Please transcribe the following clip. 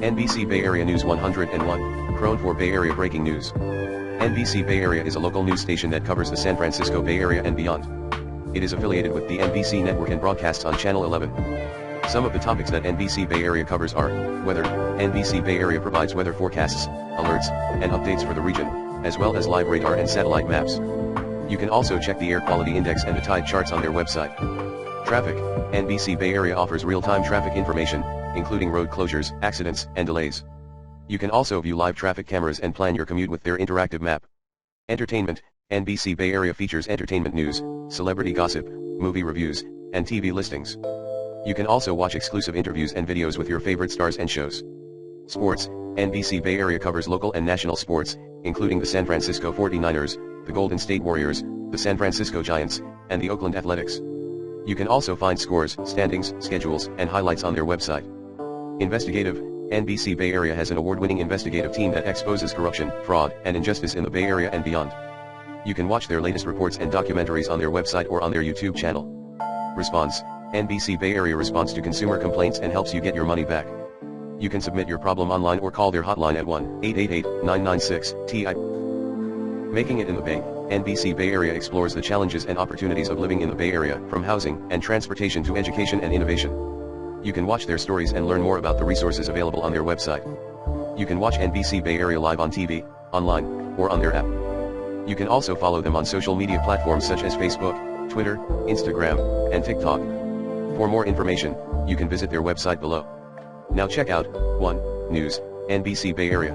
NBC Bay Area News 101, kron4 Bay Area breaking news. NBC Bay Area is a local news station that covers the San Francisco Bay Area and beyond. It is affiliated with the NBC network and broadcasts on Channel 11. Some of the topics that NBC Bay Area covers are weather. NBC Bay Area provides weather forecasts, alerts, and updates for the region, as well as live radar and satellite maps. You can also check the air quality index and the tide charts on their website. Traffic. NBC Bay Area offers real-time traffic information, including road closures, accidents, and delays. You can also view live traffic cameras and plan your commute with their interactive map. Entertainment. NBC Bay Area features entertainment news, celebrity gossip, movie reviews, and TV listings. You can also watch exclusive interviews and videos with your favorite stars and shows. Sports. NBC Bay Area covers local and national sports, including the San Francisco 49ers, the Golden State Warriors, the San Francisco Giants, and the Oakland Athletics. You can also find scores, standings, schedules, and highlights on their website. Investigative. NBC Bay Area has an award-winning investigative team that exposes corruption, fraud, and injustice in the Bay Area and beyond. You can watch their latest reports and documentaries on their website or on their YouTube channel. Response. NBC Bay Area responds to consumer complaints and helps you get your money back. You can submit your problem online or call their hotline at 1-888-996-TI. Making it in the Bay. NBC Bay Area explores the challenges and opportunities of living in the Bay Area, from housing and transportation to education and innovation. You can watch their stories and learn more about the resources available on their website. You can watch NBC Bay Area live on TV, online, or on their app. You can also follow them on social media platforms such as Facebook, Twitter, Instagram, and TikTok. For more information, you can visit their website below. Now check out 1 News, NBC Bay Area.